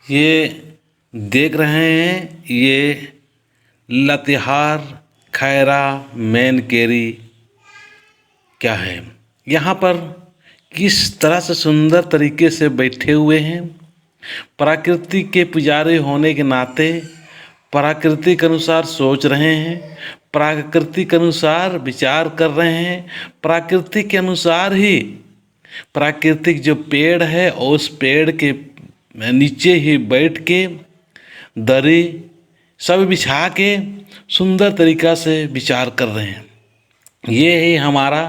ये देख रहे हैं, ये लातेहार खैरा मेन केरी क्या है। यहाँ पर किस तरह से सुंदर तरीके से बैठे हुए हैं। प्रकृति के पुजारी होने के नाते प्रकृति के अनुसार सोच रहे हैं, प्रकृति के अनुसार विचार कर रहे हैं, प्रकृति के अनुसार ही प्राकृतिक जो पेड़ है उस पेड़ के नीचे ही बैठ के दरी सब बिछा के सुंदर तरीका से विचार कर रहे हैं। ये है हमारा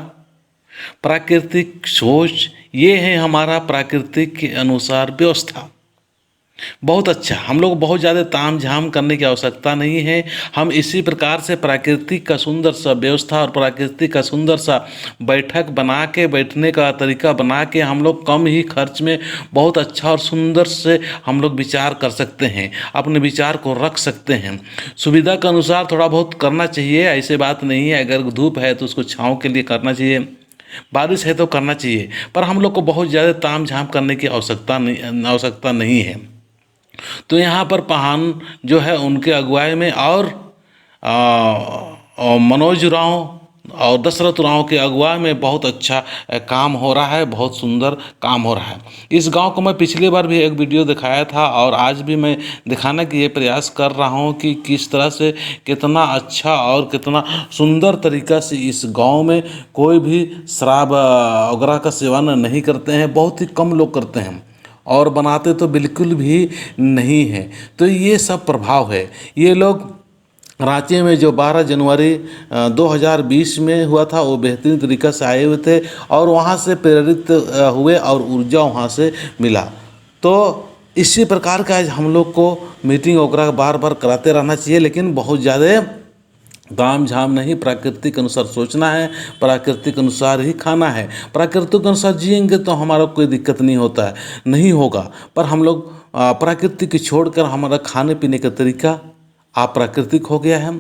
प्राकृतिक सोच, ये है हमारा प्राकृतिक के अनुसार व्यवस्था। बहुत अच्छा, हम लोग बहुत ज़्यादा ताम झाम करने की आवश्यकता नहीं है। हम इसी प्रकार से प्राकृतिक का सुंदर सा व्यवस्था और प्राकृतिक का सुंदर सा बैठक बना के, बैठने का तरीका बना के हम लोग कम ही खर्च में बहुत अच्छा और सुंदर से हम लोग विचार कर सकते हैं, अपने विचार को रख सकते हैं। सुविधा के अनुसार थोड़ा बहुत करना चाहिए, ऐसे बात नहीं है। अगर धूप है तो उसको छाँव के लिए करना चाहिए, बारिश है तो करना चाहिए, पर हम लोग को बहुत ज़्यादा ताम झाम करने की आवश्यकता नहीं है। तो यहाँ पर पहान जो है उनके अगुवाई में और मनोज उरांव और दशरथ उरांव के अगुवाई में बहुत अच्छा काम हो रहा है, बहुत सुंदर काम हो रहा है। इस गांव को मैं पिछली बार भी एक वीडियो दिखाया था और आज भी मैं दिखाने की ये प्रयास कर रहा हूं कि किस तरह से कितना अच्छा और कितना सुंदर तरीका से इस गांव में कोई भी शराब वगैरह का सेवन नहीं करते हैं, बहुत ही कम लोग करते हैं और बनाते तो बिल्कुल भी नहीं है। तो ये सब प्रभाव है। ये लोग रांची में जो 12 जनवरी 2020 में हुआ था वो बेहतरीन तरीक़ा से आए हुए थे और वहाँ से प्रेरित हुए और ऊर्जा वहाँ से मिला। तो इसी प्रकार का आज हम लोग को मीटिंग वगैरह बार बार कराते रहना चाहिए, लेकिन बहुत ज़्यादा ताम झाम नहीं, प्राकृतिक अनुसार सोचना है, प्राकृतिक अनुसार ही खाना है। प्राकृतिक अनुसार जिएंगे तो हमारा कोई दिक्कत नहीं होता है, नहीं होगा। पर हम लोग प्राकृतिक छोड़कर हमारा खाने पीने का तरीका अप्राकृतिक हो गया है,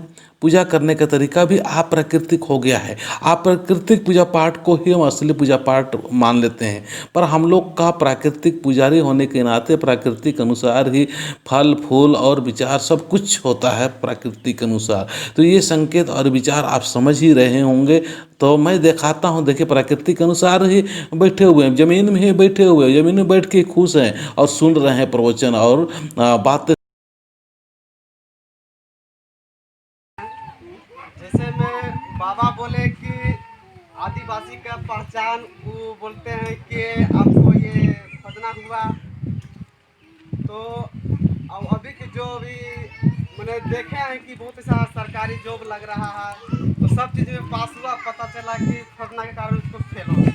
पूजा करने का तरीका भी अप्राकृतिक हो गया है। अप्राकृतिक पूजा पाठ को ही हम असली पूजा पाठ मान लेते हैं, पर हम लोग का प्राकृतिक पुजारी होने के नाते प्राकृतिक अनुसार ही फल फूल और विचार सब कुछ होता है प्राकृतिक अनुसार। तो ये संकेत और विचार आप समझ ही रहे होंगे। तो मैं दिखाता हूँ, देखिए प्राकृतिक अनुसार ही बैठे हुए हैं, जमीन में ही बैठे हुए हैं, जमीन में बैठ के खुश हैं और सुन रहे हैं प्रवचन और बातें। जैसे में बाबा बोले कि आदिवासी का पहचान, वो बोलते हैं कि आपको ये खोजना हुआ। तो अब अभी के जो भी मैंने देखे हैं कि बहुत ऐसा सरकारी जॉब लग रहा है, तो सब चीज़ में पास हुआ, पता चला कि खोजना के कारण उसको फेल हो गया।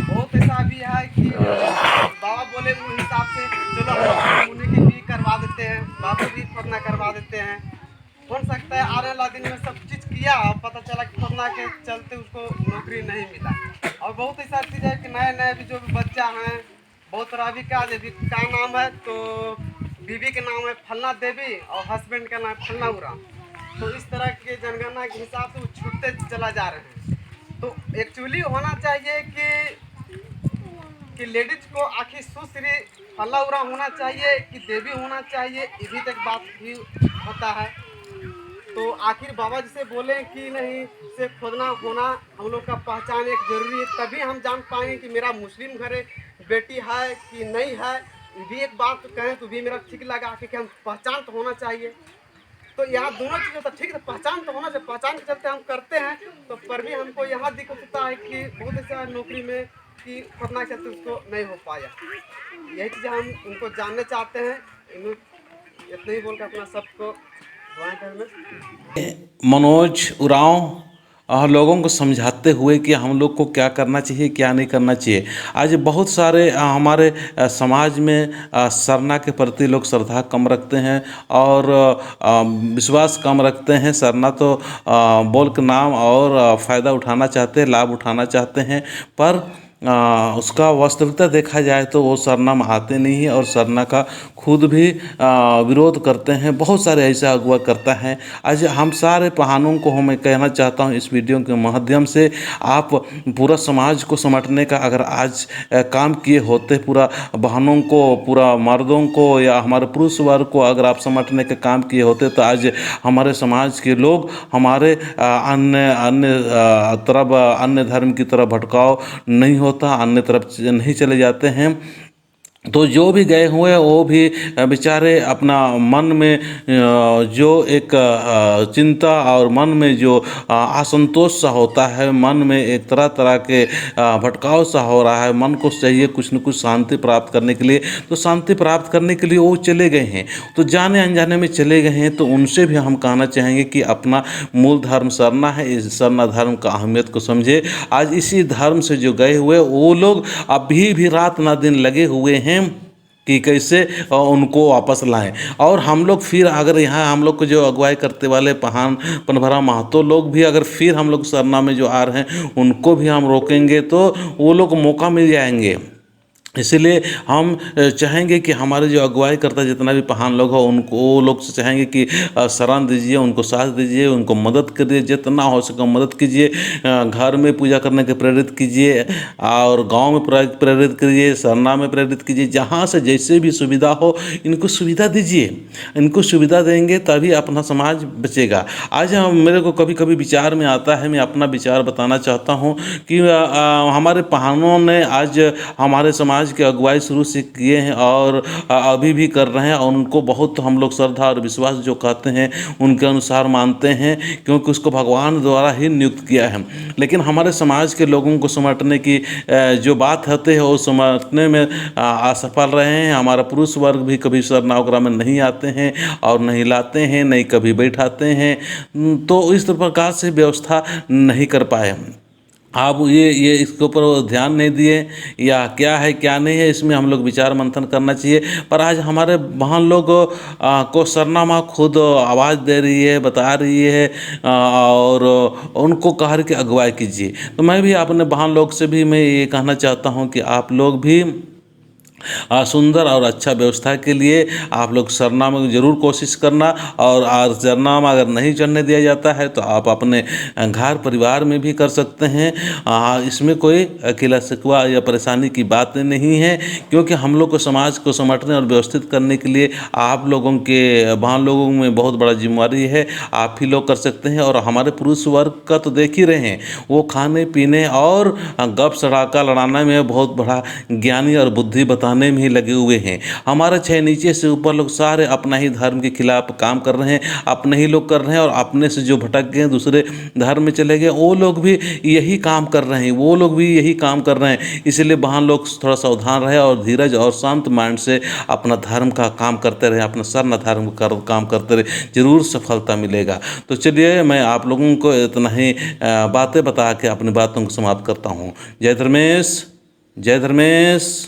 बहुत ऐसा भी है कि बाबा बोले उस हिसाब से चलो हम उन्हीं की भी करवा देते हैं, बाबा भी खोजना करवा देते हैं। हो सकता है आने वाला दिन में सब चीज़ किया और पता चला कि कोरोना के चलते उसको नौकरी नहीं मिला। और बहुत ऐसा चीज़ है कि नए नए भी जो भी बच्चा हैं, बहुत रवि का देवी का नाम है, तो बीवी के नाम है फलना देवी और हस्बैंड का नाम है फलना उरा। तो इस तरह के जनगणना के हिसाब से वो छूटते चला जा रहे हैं। तो एक्चुअली होना चाहिए कि लेडीज को आखिर सुश्री फलना उरा होना चाहिए कि देवी होना चाहिए, ये भी एक बात भी होता है। तो आखिर बाबा जी से बोले कि नहीं, से खोजना होना हम लोग का पहचान एक जरूरी है, तभी हम जान पाएंगे कि मेरा मुस्लिम घरे बेटी है कि नहीं है। ये भी एक बात कहें तो भी मेरा ठीक लगा कि हम पहचान तो होना चाहिए। तो यहाँ दोनों चीज़ें तो ठीक है, पहचान तो होना चाहिए, पहचान के चलते हम करते हैं। तो पर भी हमको यहाँ दिक्कत होता है कि बहुत ऐसा नौकरी में कि खोजना के चलते उसको नहीं हो पाया। यही चीज़ें हम उनको जानने चाहते हैं। इतना ही बोल कर अपना सबको मनोज उरांव लोगों को समझाते हुए कि हम लोग को क्या करना चाहिए क्या नहीं करना चाहिए। आज बहुत सारे हमारे समाज में सरना के प्रति लोग श्रद्धा कम रखते हैं और विश्वास कम रखते हैं। सरना तो बोल के नाम और फ़ायदा उठाना चाहते हैं, लाभ उठाना चाहते हैं, पर उसका वास्तविकता देखा जाए तो वो सरना में आते नहीं है और सरना का खुद भी विरोध करते हैं। बहुत सारे ऐसा अगुवा करता है। आज हम सारे बहनों को मैं कहना चाहता हूँ इस वीडियो के माध्यम से, आप पूरा समाज को समेटने का अगर आज काम किए होते, पूरा बहनों को, पूरा मर्दों को या हमारे पुरुष वर्ग को अगर आप समेटने का काम किए होते तो आज हमारे समाज के लोग हमारे अन्य अन्य तरफ, अन्य धर्म की तरफ भटकाव नहीं होता, अन्य तरफ नहीं चले जाते हैं। तो जो भी गए हुए वो भी बेचारे अपना मन में जो एक चिंता और मन में जो असंतोष सा होता है, मन में एक तरह तरह के भटकाव सा हो रहा है, मन को चाहिए कुछ न कुछ शांति प्राप्त करने के लिए। तो शांति प्राप्त करने के लिए वो चले गए हैं, तो जाने अनजाने में चले गए हैं। तो उनसे भी हम कहना चाहेंगे कि अपना मूल धर्म सरना है, इस सरना धर्म का अहमियत को समझे। आज इसी धर्म से जो गए हुए वो लोग अभी भी रात ना दिन लगे हुए हैं कि कैसे उनको वापस लाएं। और हम लोग फिर अगर यहाँ हम लोग को जो अगुवाई करते वाले पहान पनभरा महतो लोग भी अगर फिर हम लोग सरना में जो आ रहे हैं उनको भी हम रोकेंगे तो वो लोग मौका मिल जाएंगे। इसीलिए हम चाहेंगे कि हमारे जो अगुवाई करता जितना भी पहान लोग हो उनको, वो लोग से चाहेंगे कि शरण दीजिए, उनको साथ दीजिए, उनको मदद करिए, जितना हो सके मदद कीजिए। घर में पूजा करने के प्रेरित कीजिए और गांव में प्रेरित कीजिए, सरना में प्रेरित कीजिए, जहाँ से जैसे भी सुविधा हो इनको सुविधा दीजिए। इनको सुविधा देंगे तभी अपना समाज बचेगा। आज मेरे को कभी कभी विचार में आता है, मैं अपना विचार बताना चाहता हूँ कि हमारे पहानों ने आज हमारे समाज की अगुवाई शुरू से किए हैं और अभी भी कर रहे हैं और उनको बहुत हम लोग श्रद्धा और विश्वास जो कहते हैं उनके अनुसार मानते हैं, क्योंकि उसको भगवान द्वारा ही नियुक्त किया है। लेकिन हमारे समाज के लोगों को समेटने की जो बात होती है वो समेटने में असफल रहे हैं। हमारा पुरुष वर्ग भी कभी सरना वगैरह में नहीं आते हैं और नहीं लाते हैं, नहीं कभी बैठाते हैं, तो इस प्रकार से व्यवस्था नहीं कर पाए। आप ये इसके ऊपर ध्यान नहीं दिए या क्या है क्या नहीं है, इसमें हम लोग विचार मंथन करना चाहिए। पर आज हमारे बहन लोग को सरना माँ खुद आवाज़ दे रही है, बता रही है और उनको कह रही कि अगुवाई कीजिए। तो मैं भी अपने बहन लोग से भी मैं ये कहना चाहता हूँ कि आप लोग भी सुंदर और अच्छा व्यवस्था के लिए आप लोग सरना में ज़रूर कोशिश करना। और सरना में अगर नहीं चढ़ने दिया जाता है तो आप अपने घर परिवार में भी कर सकते हैं। इसमें कोई अकेला शिकवा या परेशानी की बात नहीं है, क्योंकि हम लोग को समाज को समेटने और व्यवस्थित करने के लिए आप लोगों के बहन लोगों में बहुत बड़ा जिम्मेवारी है। आप ही लोग कर सकते हैं। और हमारे पुरुष वर्ग का तो देख ही रहे हैं, वो खाने पीने और गप सड़ाका लड़ाने में बहुत बड़ा ज्ञानी और बुद्धि बताने में ही लगे हुए हैं। हमारे छह नीचे से ऊपर लोग सारे अपना ही धर्म के खिलाफ काम कर रहे हैं, अपने ही लोग कर रहे हैं। और अपने से जो भटक गए दूसरे धर्म में चले गए वो लोग भी यही काम कर रहे हैं, वो लोग भी यही काम कर रहे हैं। इसलिए बहन लोग थोड़ा सावधान रहे और धीरज और शांत माइंड से अपना धर्म का काम करते रहे, अपना सरना धर्म का काम करते रहे, जरूर सफलता मिलेगा। तो चलिए मैं आप लोगों को इतना ही बातें बता के अपनी बातों को समाप्त करता हूँ। जय धर्मेश, जय धर्मेश।